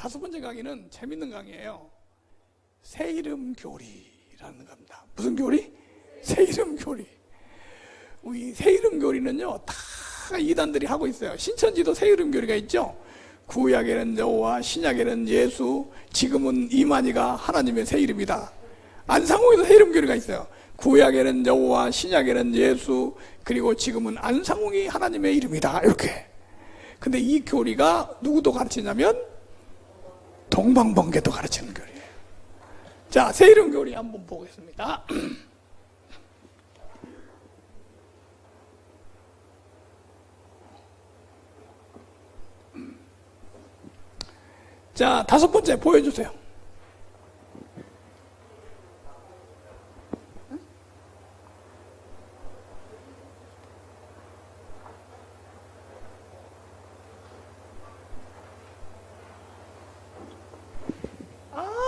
다섯 번째 강의는 재밌는 강의예요. 새 이름 교리라는 겁니다. 무슨 교리? 새 이름 교리. 우리 새 이름 교리는요, 다 이단들이 하고 있어요. 신천지도 새 이름 교리가 있죠. 구약에는 여호와, 신약에는 예수, 지금은 이만희가 하나님의 새 이름이다. 안상홍에도 새 이름 교리가 있어요. 구약에는 여호와, 신약에는 예수, 그리고 지금은 안상홍이 하나님의 이름이다. 이렇게. 근데 이 교리가 누구도 가르치냐면 동방번개도 가르치는 교리예요. 자, 새 이름 교리 한번 보겠습니다. 자, 다섯 번째 보여주세요.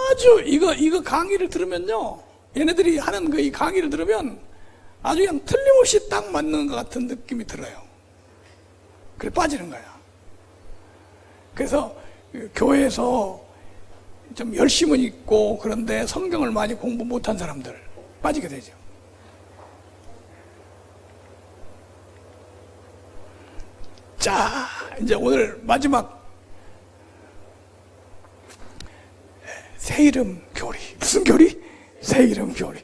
아주 이거 강의를 들으면요, 얘네들이 하는 이 강의를 들으면 아주 그냥 틀림없이 딱 맞는 것 같은 느낌이 들어요. 그래 빠지는 거야. 그래서 교회에서 좀 열심은 있고 그런데 성경을 많이 공부 못한 사람들 빠지게 되죠. 자, 이제 오늘 마지막 새 이름 교리. 무슨 교리? 새 이름 교리.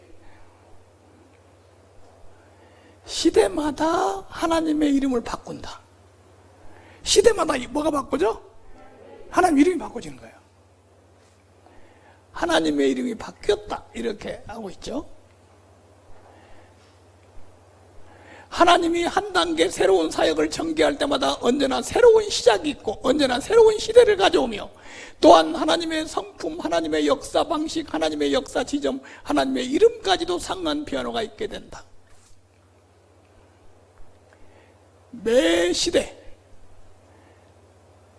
시대마다 하나님의 이름을 바꾼다. 시대마다 뭐가 바꾸죠? 하나님 이름이 바꿔지는 거예요. 하나님의 이름이 바뀌었다, 이렇게 하고 있죠. 하나님이 한 단계 새로운 사역을 전개할 때마다 언제나 새로운 시작이 있고 언제나 새로운 시대를 가져오며, 또한 하나님의 성품, 하나님의 역사 방식, 하나님의 역사 지점, 하나님의 이름까지도 상한 변화가 있게 된다. 매 시대,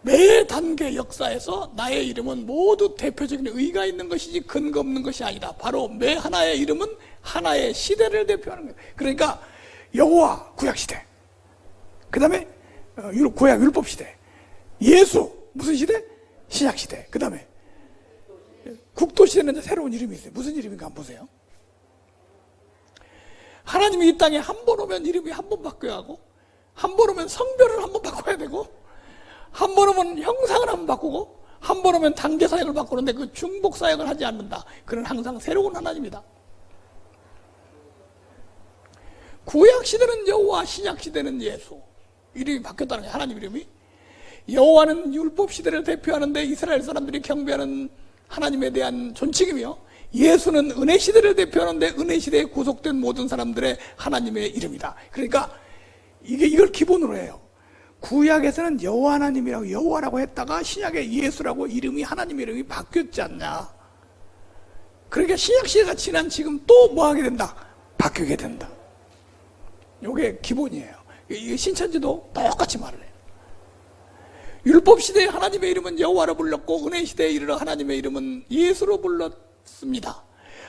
매 단계 역사에서 나의 이름은 모두 대표적인 의의가 있는 것이지 근거 없는 것이 아니다. 바로 매 하나의 이름은 하나의 시대를 대표하는 거예요. 그러니까 여호와 구약시대, 그 다음에 구약 율법시대, 예수 무슨 시대? 신약시대. 그 다음에 국도시대는 새로운 이름이 있어요. 무슨 이름인가 한번 보세요. 하나님이 이 땅에 한 번 오면 이름이 한 번 바뀌어야 하고, 한 번 오면 성별을 한 번 바꿔야 되고, 한 번 오면 형상을 한 번 바꾸고, 한 번 오면 단계 사역을 바꾸는데 그 중복 사역을 하지 않는다. 그는 항상 새로운 하나님이다. 구약 시대는 여호와, 신약 시대는 예수. 이름이 바뀌었다는 거예요. 하나님 이름이. 여호와는 율법 시대를 대표하는데 이스라엘 사람들이 경배하는 하나님에 대한 존칭이며, 예수는 은혜 시대를 대표하는데 은혜 시대에 구속된 모든 사람들의 하나님의 이름이다. 그러니까 이걸 기본으로 해요. 구약에서는 여호와 하나님이라고 여호와라고 했다가 신약에 예수라고 이름이 하나님의 이름이 바뀌었지 않냐. 그러니까 신약 시대가 지난 지금 또 뭐 하게 된다? 바뀌게 된다. 이게 기본이에요. 신천지도 똑같이 말을 해요. 율법 시대에 하나님의 이름은 여호와로 불렀고 은혜 시대에 이르러 하나님의 이름은 예수로 불렀습니다.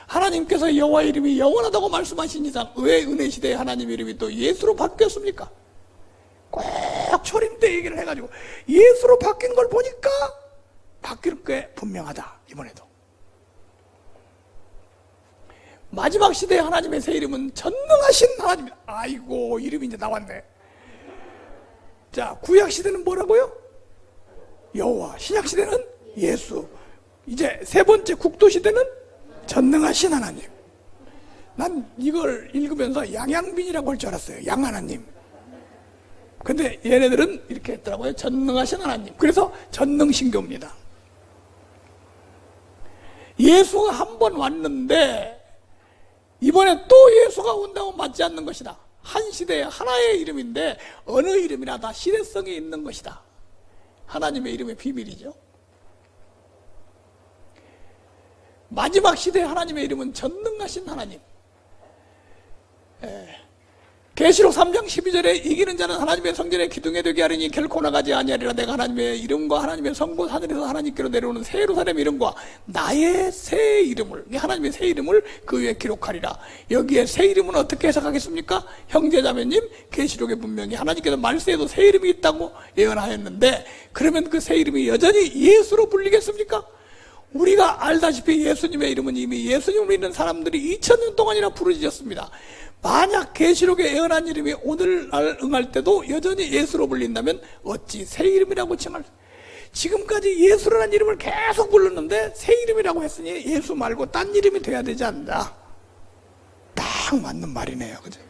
하나님께서 여호와 이름이 영원하다고 말씀하신 이상 왜 은혜 시대에 하나님의 이름이 또 예수로 바뀌었습니까? 꼭 초림 때 얘기를 해가지고 예수로 바뀐 걸 보니까 바뀔 게 분명하다. 이번에도 마지막 시대에 하나님의 새 이름은 전능하신 하나님. 아이고, 이름이 이제 나왔네. 자, 구약 시대는 뭐라고요? 여호와. 신약 시대는 예수. 이제 세 번째 국도 시대는 전능하신 하나님. 난 이걸 읽으면서 양양빈이라고 할 줄 알았어요. 양하나님. 근데 얘네들은 이렇게 했더라고요. 전능하신 하나님. 그래서 전능신교입니다. 예수가 한 번 왔는데 이번에 또 예수가 온다고 맞지 않는 것이다. 한 시대에 하나의 이름인데 어느 이름이나 다 시대성이 있는 것이다. 하나님의 이름의 비밀이죠. 마지막 시대에 하나님의 이름은 전능하신 하나님. 계시록 3장 12절에 이기는 자는 하나님의 성전에 기둥에 되게 하리니 결코 나가지 아니하리라. 내가 하나님의 이름과 하나님의 성고 하늘에서 하나님께로 내려오는 새 예루살렘 이름과 나의 새 이름을, 하나님의 새 이름을 그 위에 기록하리라. 여기에 새 이름은 어떻게 해석하겠습니까? 형제자매님, 계시록에 분명히 하나님께서 말세에도 새 이름이 있다고 예언하였는데, 그러면 그 새 이름이 여전히 예수로 불리겠습니까? 우리가 알다시피 예수님의 이름은 이미 예수님을 믿는 사람들이 2000년 동안이나 부르짖었습니다. 만약 계시록에 예언한 이름이 오늘날 응할 때도 여전히 예수로 불린다면 어찌 새 이름이라고 칭할 수? 지금까지 예수라는 이름을 계속 불렀는데 새 이름이라고 했으니 예수 말고 딴 이름이 돼야 되지 않나? 딱 맞는 말이네요, 그죠?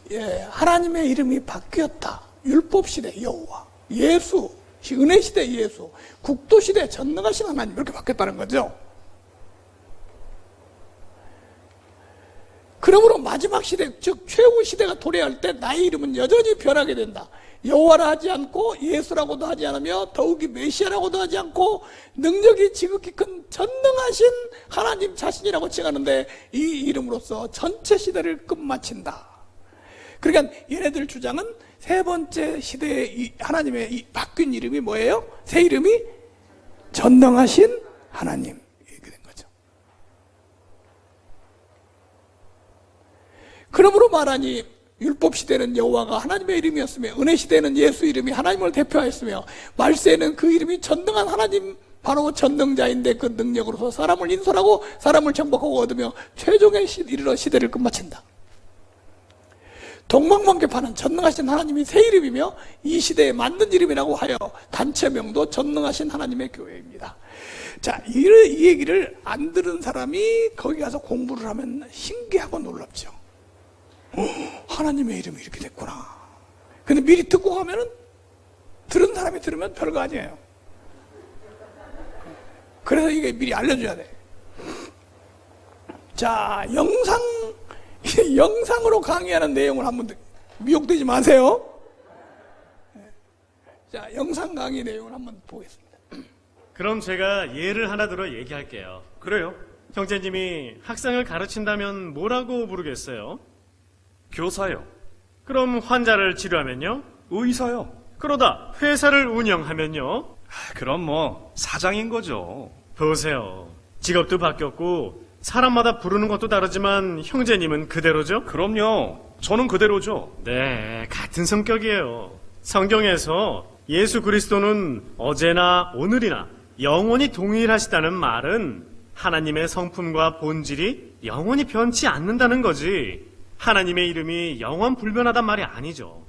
예, 하나님의 이름이 바뀌었다. 율법 시대 여호와, 예수, 은혜 시대 예수, 국도 시대 전능하신 하나님, 이렇게 바뀌었다는 거죠. 그러므로 마지막 시대, 즉 최후 시대가 도래할 때 나의 이름은 여전히 변하게 된다. 여호와라 하지 않고 예수라고도 하지 않으며 더욱이 메시아라고도 하지 않고 능력이 지극히 큰 전능하신 하나님 자신이라고 칭하는데, 이 이름으로써 전체 시대를 끝마친다. 그러니까 얘네들 주장은 세 번째 시대의 하나님의 이 바뀐 이름이 뭐예요? 새 이름이 전능하신 하나님, 이렇게 된 거죠. 그러므로 말하니 율법 시대는 여호와가 하나님의 이름이었으며 은혜 시대는 예수 이름이 하나님을 대표하였으며 말세에는 그 이름이 전능한 하나님, 바로 전능자인데 그 능력으로서 사람을 인솔하고 사람을 정복하고 얻으며 최종에 이르러 시대를 끝마친다. 동방번개파는 전능하신 하나님이 새 이름이며 이 시대에 맞는 이름이라고 하여 단체명도 전능하신 하나님의 교회입니다. 자, 이 얘기를 안 들은 사람이 거기 가서 공부를 하면 신기하고 놀랍죠. 하나님의 이름이 이렇게 됐구나. 근데 미리 듣고 가면은, 들은 사람이 들으면 별거 아니에요. 그래서 이게 미리 알려줘야 돼. 자, 영상으로 강의하는 내용을 한번 미혹되지 마세요. 자, 영상 강의 내용을 한번 보겠습니다. 그럼 제가 예를 하나 들어 얘기할게요. 그래요? 형제님이 학생을 가르친다면 뭐라고 부르겠어요? 교사요. 그럼 환자를 치료하면요? 의사요. 그러다 회사를 운영하면요? 그럼 뭐 사장인 거죠. 보세요. 직업도 바뀌었고 사람마다 부르는 것도 다르지만 형제님은 그대로죠? 그럼요. 저는 그대로죠. 네, 같은 성격이에요. 성경에서 예수 그리스도는 어제나 오늘이나 영원히 동일하시다는 말은 하나님의 성품과 본질이 영원히 변치 않는다는 거지, 하나님의 이름이 영원 불변하단 말이 아니죠.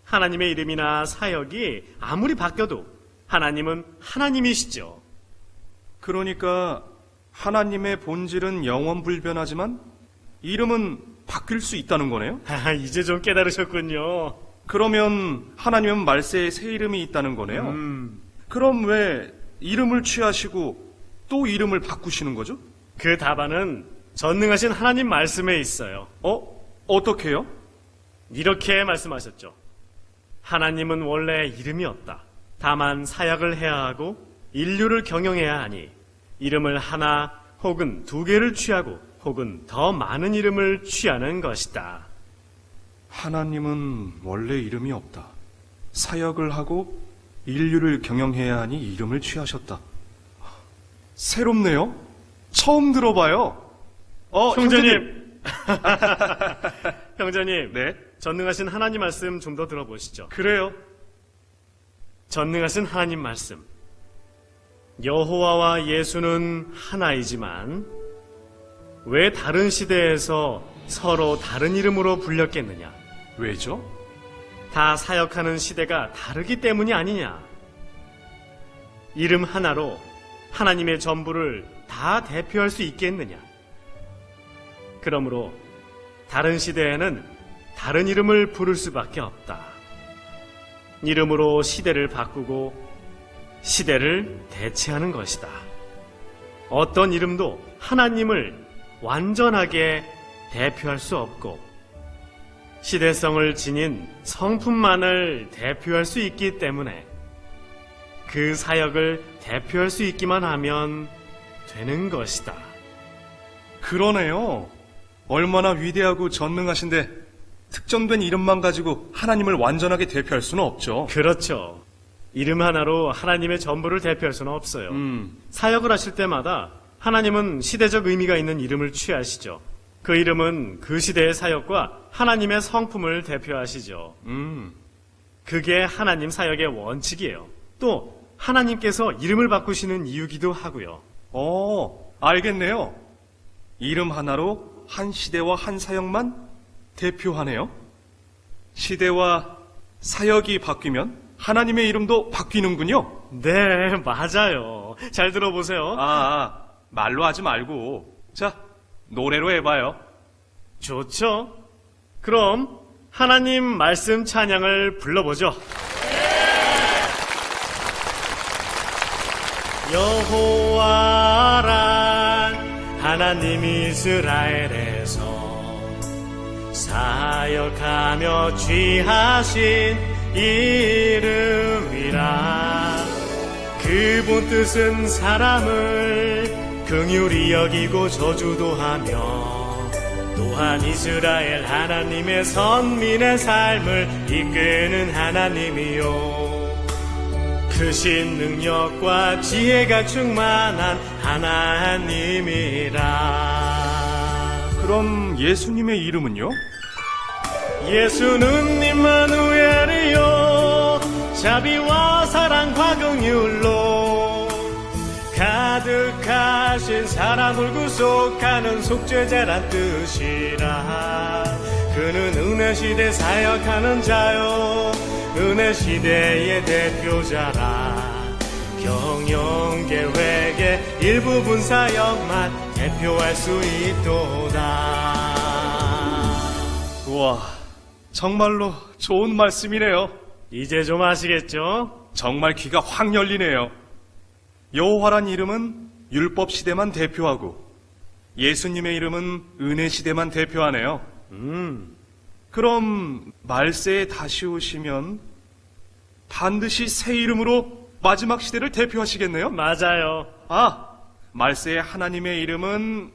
하나님의 이름이나 사역이 아무리 바뀌어도 하나님은 하나님이시죠. 그러니까 하나님의 본질은 영원불변하지만 이름은 바뀔 수 있다는 거네요? 이제 좀 깨달으셨군요. 그러면 하나님은 말세에 새 이름이 있다는 거네요? 그럼 왜 이름을 취하시고 또 이름을 바꾸시는 거죠? 그 답안은 전능하신 하나님 말씀에 있어요. 어떻게요? 이렇게 말씀하셨죠. 하나님은 원래 이름이 없다. 다만 사역을 해야 하고 인류를 경영해야 하니 이름을 하나 혹은 두 개를 취하고 혹은 더 많은 이름을 취하는 것이다. 하나님은 원래 이름이 없다. 사역을 하고 인류를 경영해야 하니 이름을 취하셨다. 새롭네요. 처음 들어봐요. 형제님. 형제님. 네? 전능하신 하나님 말씀 좀 더 들어보시죠. 그래요? 전능하신 하나님 말씀. 여호와와 예수는 하나이지만 왜 다른 시대에서 서로 다른 이름으로 불렸겠느냐? 왜죠? 다 사역하는 시대가 다르기 때문이 아니냐? 이름 하나로 하나님의 전부를 다 대표할 수 있겠느냐? 그러므로 다른 시대에는 다른 이름을 부를 수밖에 없다. 이름으로 시대를 바꾸고 시대를 대체하는 것이다. 어떤 이름도 하나님을 완전하게 대표할 수 없고 시대성을 지닌 성품만을 대표할 수 있기 때문에 그 사역을 대표할 수 있기만 하면 되는 것이다. 그러네요. 얼마나 위대하고 전능하신데 특정된 이름만 가지고 하나님을 완전하게 대표할 수는 없죠. 그렇죠. 이름 하나로 하나님의 전부를 대표할 수는 없어요. 사역을 하실 때마다 하나님은 시대적 의미가 있는 이름을 취하시죠. 그 이름은 그 시대의 사역과 하나님의 성품을 대표하시죠. 그게 하나님 사역의 원칙이에요. 또 하나님께서 이름을 바꾸시는 이유기도 하고요. 알겠네요. 이름 하나로 한 시대와 한 사역만 대표하네요. 시대와 사역이 바뀌면 하나님의 이름도 바뀌는군요. 네, 맞아요. 잘 들어보세요. 말로 하지 말고. 자, 노래로 해봐요. 좋죠. 그럼 하나님 말씀 찬양을 불러보죠. 여호와란 하나님 이스라엘에서 사역하며 취하신 이름이라. 그분 뜻은 사람을 긍휼히 여기고 저주도 하며 또한 이스라엘 하나님의 선민의 삶을 이끄는 하나님이요 크신 능력과 지혜가 충만한 하나님이라. 그럼 예수님의 이름은요? 예수는 임마누엘이요 자비와 사랑과 긍휼로 가득하신 사람을 구속하는 속죄자란 뜻이라. 그는 은혜 시대 사역하는 자요 은혜 시대의 대표자라. 경영계획의 일부분 사역만 대표할 수 있도다. 우와, 정말로 좋은 말씀이네요. 이제 좀 아시겠죠? 정말 귀가 확 열리네요. 여호와란 이름은 율법 시대만 대표하고 예수님의 이름은 은혜 시대만 대표하네요. 그럼 말세에 다시 오시면 반드시 새 이름으로 마지막 시대를 대표하시겠네요? 맞아요. 말세에 하나님의 이름은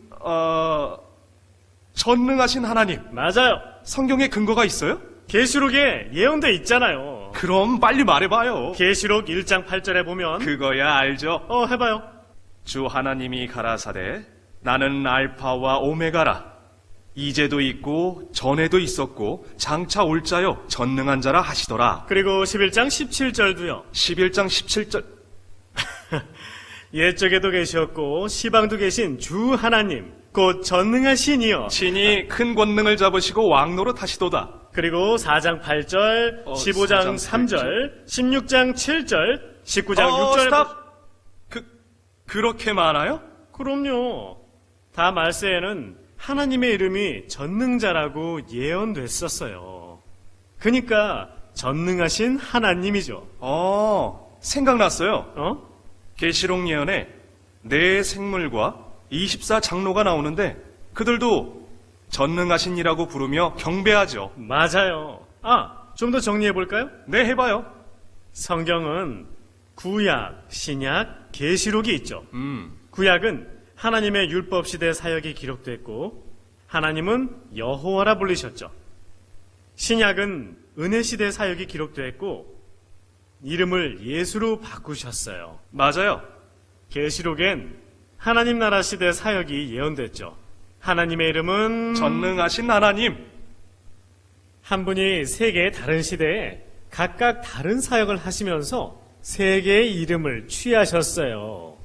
전능하신 하나님. 맞아요. 성경에 근거가 있어요? 계시록에 예언돼 있잖아요. 그럼 빨리 말해봐요. 계시록 1장 8절에 보면 그거야 알죠? 해봐요. 주 하나님이 가라사대 나는 알파와 오메가라. 이제도 있고 전에도 있었고 장차 올 자요 전능한 자라 하시더라. 그리고 11장 17절도요. 11장 17절. 옛적에도 계셨고 시방도 계신 주 하나님 곧 전능하시니요. 친히 큰 권능을 잡으시고 왕노릇 하시도다. 그리고 4장 8절, 15장 3절, 16장 7절, 19장 6절. 스탑. 그렇게 많아요? 그럼요. 다 말세에는 하나님의 이름이 전능자라고 예언됐었어요. 그러니까 전능하신 하나님이죠. 생각났어요. 계시록 예언에 네 생물과 24장로가 나오는데 그들도 전능하신이라고 부르며 경배하죠. 맞아요. 좀 더 정리해볼까요? 네, 해봐요. 성경은 구약, 신약, 계시록이 있죠. 구약은 하나님의 율법 시대 사역이 기록됐고 하나님은 여호와라 불리셨죠. 신약은 은혜 시대 사역이 기록됐고 이름을 예수로 바꾸셨어요. 맞아요. 계시록엔 하나님 나라 시대 사역이 예언됐죠. 하나님의 이름은 전능하신 하나님. 한 분이 세 개의 다른 시대에 각각 다른 사역을 하시면서 세 개의 이름을 취하셨어요.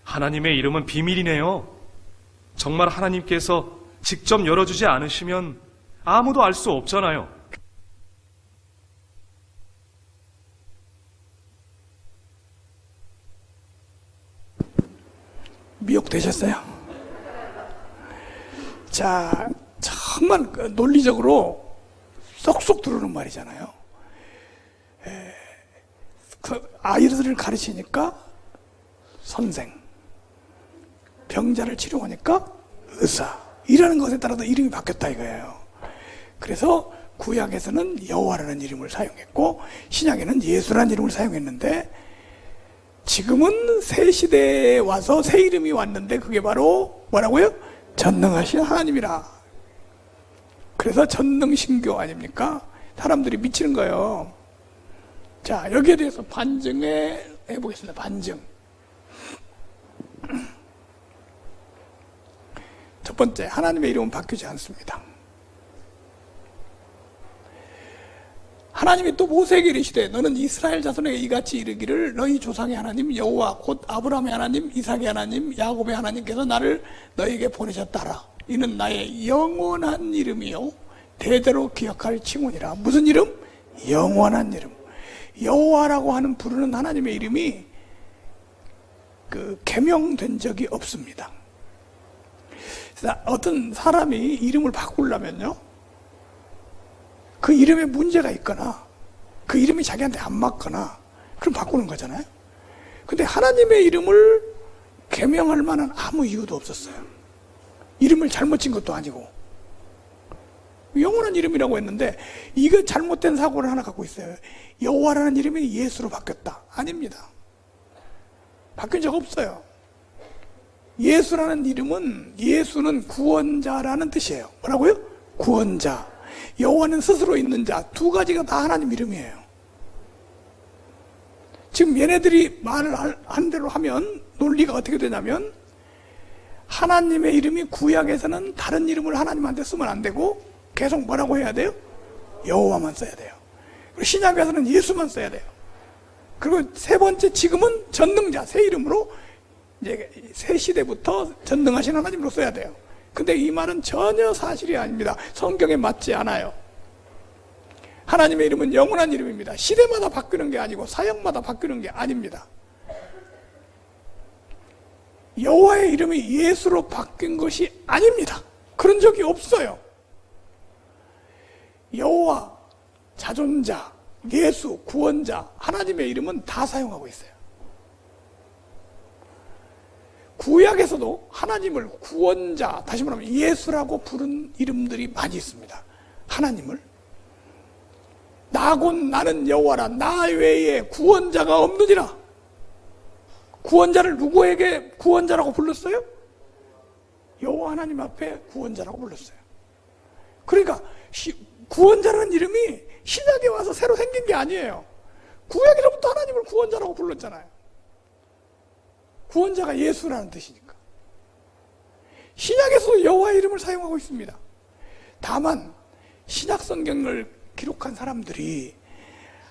하나님의 이름은 비밀이네요. 정말 하나님께서 직접 열어주지 않으시면 아무도 알 수 없잖아요. 미혹되셨어요? 자, 정말 논리적으로 쏙쏙 들어오는 말이잖아요. 아이들을 가르치니까 선생, 병자를 치료하니까 의사, 이라는 것에 따라서 이름이 바뀌었다 이거예요. 그래서 구약에서는 여호와라는 이름을 사용했고 신약에는 예수라는 이름을 사용했는데 지금은 새 시대에 와서 새 이름이 왔는데 그게 바로 뭐라고요? 전능하신 하나님이라. 그래서 전능신교 아닙니까? 사람들이 미치는 거예요. 자, 여기에 대해서 반증해 보겠습니다. 반증. 첫 번째, 하나님의 이름은 바뀌지 않습니다. 하나님이 또 모세에게 이르시되 너는 이스라엘 자손에게 이같이 이르기를 너희 조상의 하나님 여호와 곧 아브라함의 하나님 이삭의 하나님 야곱의 하나님께서 나를 너희에게 보내셨다라. 이는 나의 영원한 이름이요 대대로 기억할 칭호니라. 무슨 이름? 영원한 이름. 여호와라고 하는 부르는 하나님의 이름이 개명된 적이 없습니다. 그래서 어떤 사람이 이름을 바꾸려면요, 그 이름에 문제가 있거나 그 이름이 자기한테 안 맞거나 그럼 바꾸는 거잖아요. 근데 하나님의 이름을 개명할 만한 아무 이유도 없었어요. 이름을 잘못 진 것도 아니고 영원한 이름이라고 했는데 이거 잘못된 사고를 하나 갖고 있어요. 여호와라는 이름이 예수로 바뀌었다. 아닙니다. 바뀐 적 없어요. 예수라는 이름은, 예수는 구원자라는 뜻이에요. 뭐라고요? 구원자. 여호와는 스스로 있는 자. 두 가지가 다 하나님 이름이에요. 지금 얘네들이 말을 한 대로 하면 논리가 어떻게 되냐면, 하나님의 이름이 구약에서는 다른 이름을 하나님한테 쓰면 안 되고 계속 뭐라고 해야 돼요? 여호와만 써야 돼요. 그리고 신약에서는 예수만 써야 돼요. 그리고 세 번째, 지금은 전능자, 새 이름으로 이제 새 시대부터 전능하신 하나님으로 써야 돼요. 근데 이 말은 전혀 사실이 아닙니다. 성경에 맞지 않아요. 하나님의 이름은 영원한 이름입니다. 시대마다 바뀌는 게 아니고 사역마다 바뀌는 게 아닙니다. 여호와의 이름이 예수로 바뀐 것이 아닙니다. 그런 적이 없어요. 여호와, 자존자, 예수, 구원자, 하나님의 이름은 다 사용하고 있어요. 구약에서도 하나님을 구원자, 다시 말하면 예수라고 부른 이름들이 많이 있습니다. 하나님을 나곧 나는 여호와라, 나 외에 구원자가 없느니라. 구원자를 누구에게 구원자라고 불렀어요? 여호와 하나님 앞에 구원자라고 불렀어요. 그러니까 구원자라는 이름이 신약에 와서 새로 생긴 게 아니에요. 구약에서부터 하나님을 구원자라고 불렀잖아요. 구원자가 예수라는 뜻이니까. 신약에서도 여호와의 이름을 사용하고 있습니다. 다만 신약 성경을 기록한 사람들이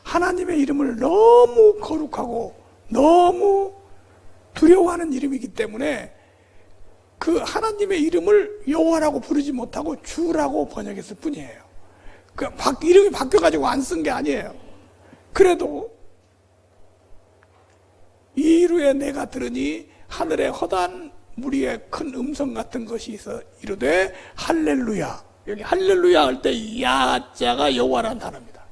하나님의 이름을 너무 거룩하고 너무 두려워하는 이름이기 때문에 그 하나님의 이름을 여호와라고 부르지 못하고 주라고 번역했을 뿐이에요. 그 이름이 바뀌어가지고 안 쓴 게 아니에요. 그래도 이루에 내가 들으니 하늘에 허다한 무리의 큰 음성 같은 것이 있어 이르되 할렐루야. 여기 할렐루야 할 때 야자가 여호와라는 단어입니다.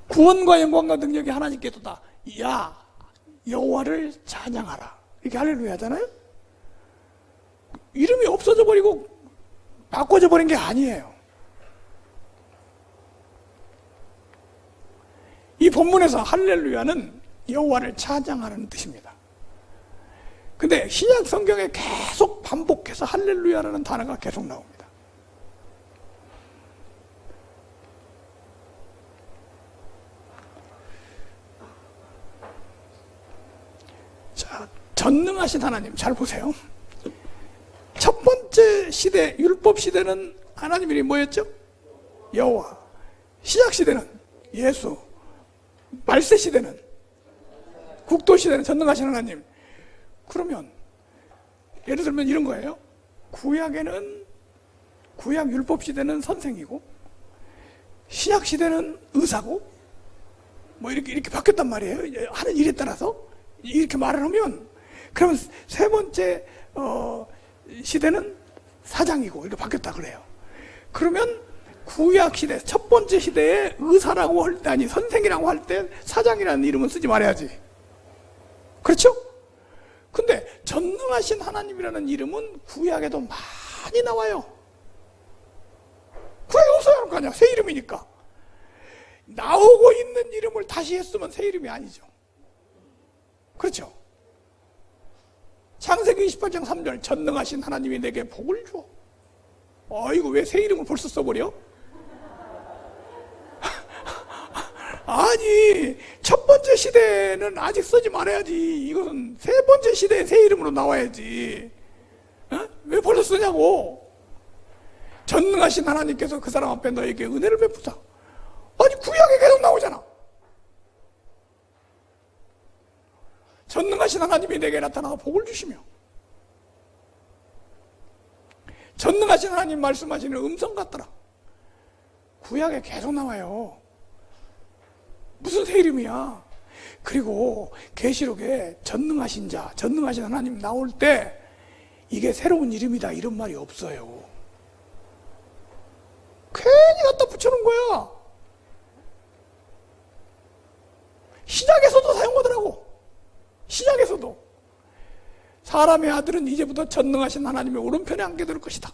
구원과 영광과 능력이 하나님께서다. 야 여호와를 찬양하라. 이게 할렐루야잖아요. 이름이 없어져 버리고 바꿔져 버린 게 아니에요. 이 본문에서 할렐루야는 여호와를 찬양하는 뜻입니다. 근데 신약 성경에 계속 반복해서 할렐루야라는 단어가 계속 나옵니다. 자, 전능하신 하나님 잘 보세요. 첫 번째 시대, 율법 시대는 하나님 이름이 뭐였죠? 여호와. 신약 시대는 예수. 말세 시대는, 국도 시대는 전능하신 하나님. 그러면 예를 들면 이런 거예요. 구약에는, 구약 율법 시대는 선생이고 신약 시대는 의사고 뭐 이렇게 바뀌었단 말이에요. 하는 일에 따라서 이렇게 말을 하면, 그러면 세 번째 시대는 사장이고 이렇게 바뀌었다 그래요. 그러면 구약 시대, 첫 번째 시대에 의사라고 할 때, 아니 선생이라고 할 때 사장이라는 이름은 쓰지 말아야지. 그렇죠? 근데 전능하신 하나님이라는 이름은 구약에도 많이 나와요. 구약에 없어야 할 거 아니야. 새 이름이니까. 나오고 있는 이름을 다시 했으면 새 이름이 아니죠. 그렇죠? 창세기 28장 3절 전능하신 하나님이 내게 복을 줘. 이거 왜 새 이름을 벌써 써버려? 아니 첫 번째 시대는 아직 쓰지 말아야지. 이것은 세 번째 시대에 새 이름으로 나와야지. 왜 벌써 쓰냐고. 전능하신 하나님께서 그 사람 앞에 너에게 은혜를 베푸사. 아니 구약에 계속 나오잖아. 전능하신 하나님이 내게 나타나서 복을 주시며, 전능하신 하나님 말씀하시는 음성 같더라. 구약에 계속 나와요. 무슨 새 이름이야. 그리고 계시록에 전능하신 자, 전능하신 하나님 나올 때 이게 새로운 이름이다 이런 말이 없어요. 괜히 갖다 붙여놓은 거야. 시작에서도 사용하더라고. 시작에서도 사람의 아들은 이제부터 전능하신 하나님의 오른편에 앉게 될 것이다.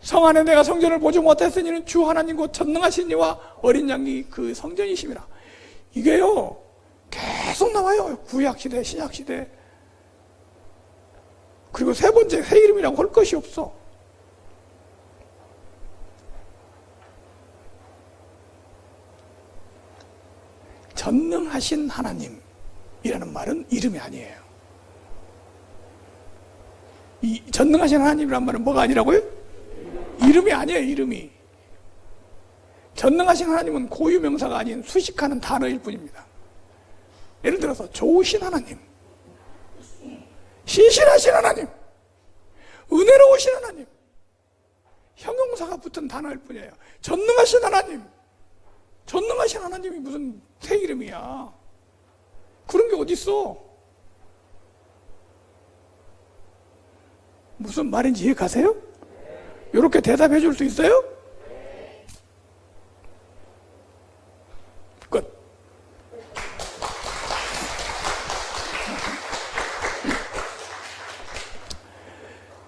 성 안에 내가 성전을 보지 못했으니 주 하나님 곧 전능하신 이와 어린 양이 그 성전이심이라. 이게요 계속 나와요. 구약시대 신약시대. 그리고 세 번째 새 이름이라고 할 것이 없어. 전능하신 하나님이라는 말은 이름이 아니에요. 이 전능하신 하나님이라는 말은 뭐가 아니라고요? 이름이 아니에요. 이름이. 전능하신 하나님은 고유명사가 아닌 수식하는 단어일 뿐입니다. 예를 들어서 좋으신 하나님, 신실하신 하나님, 은혜로우신 하나님, 형용사가 붙은 단어일 뿐이에요. 전능하신 하나님, 전능하신 하나님이 무슨 새 이름이야. 그런 게 어딨어. 무슨 말인지 이해 가세요? 이렇게 대답해 줄 수 있어요? 끝.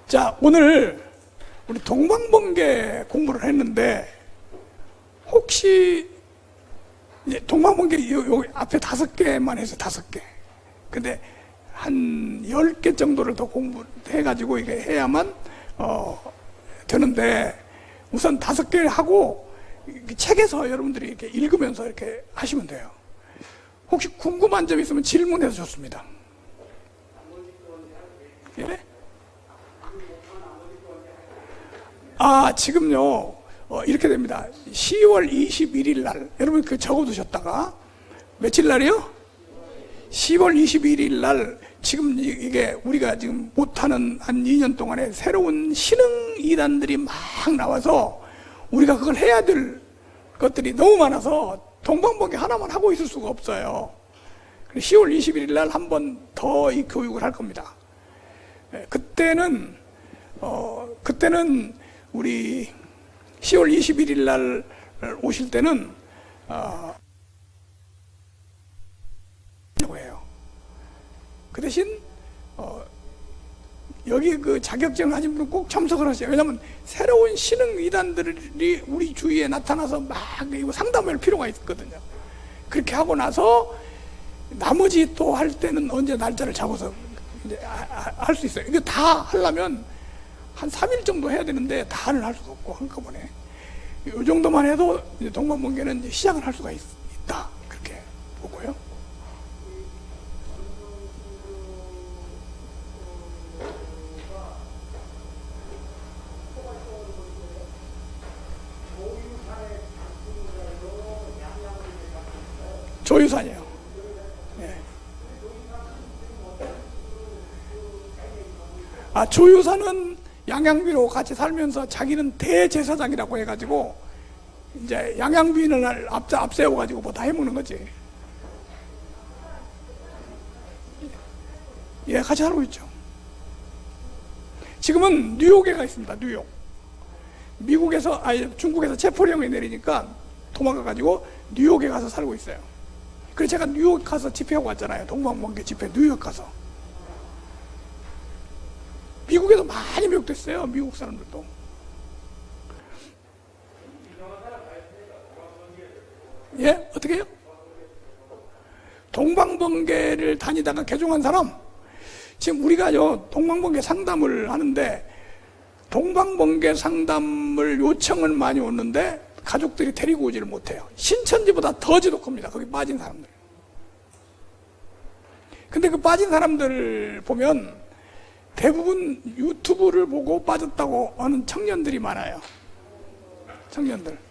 자, 오늘 우리 동방번개 공부를 했는데 혹시 이제 동방번개 요 앞에 5개만 해서 5개. 근데 한 10개 정도를 더 공부해가지고 이게 해야만 되는데 우선 5개 하고 책에서 여러분들이 이렇게 읽으면서 이렇게 하시면 돼요. 혹시 궁금한 점 있으면 질문해서 좋습니다. 예? 지금요 이렇게 됩니다. 10월 21일 날 여러분 그 적어두셨다가 며칠 날이요? 10월 21일 날 지금 이게 우리가 지금 못하는 한 2년 동안에 새로운 신흥 이단들이 막 나와서 우리가 그걸 해야 될 것들이 너무 많아서 동방번개 하나만 하고 있을 수가 없어요. 10월 21일 날 한 번 더 이 교육을 할 겁니다. 그때는 우리 10월 21일 날 오실 때는 해요. 그 대신 여기 그 자격증 가진 분은 꼭 참석을 하세요. 왜냐하면 새로운 신흥 이단들이 우리 주위에 나타나서 막 이거 상담할 필요가 있거든요. 그렇게 하고 나서 나머지 또 할 때는 언제 날짜를 잡아서 이제 할 수 있어요. 이거 다 하려면 한 3일 정도 해야 되는데 다는 할 수가 없고 한꺼번에 이 정도만 해도 이제 동방번개는 이제 시작을 할 수가 있다. 그렇게 보고요. 조유산이에요. 네. 조유산은 양양비로 같이 살면서 자기는 대제사장이라고 해가지고 이제 양양비인을 앞세워가지고 뭐 다 해먹는 거지. 예, 같이 살고 있죠. 지금은 뉴욕에 가 있습니다. 뉴욕. 중국에서 체포령이 내리니까 도망가가지고 뉴욕에 가서 살고 있어요. 그래서 제가 뉴욕 가서 집회하고 왔잖아요. 동방번개 집회 뉴욕 가서. 미국에도 많이 미혹됐어요. 미국 사람들도. 예? 어떻게 해요? 동방번개를 다니다가 개종한 사람, 지금 우리가요 동방번개 상담을 하는데 동방번개 상담을 요청은 많이 오는데 가족들이 데리고 오지를 못해요. 신천지보다 더 지독합니다. 거기 빠진 사람들. 근데 그 빠진 사람들 보면 대부분 유튜브를 보고 빠졌다고 하는 청년들이 많아요. 청년들.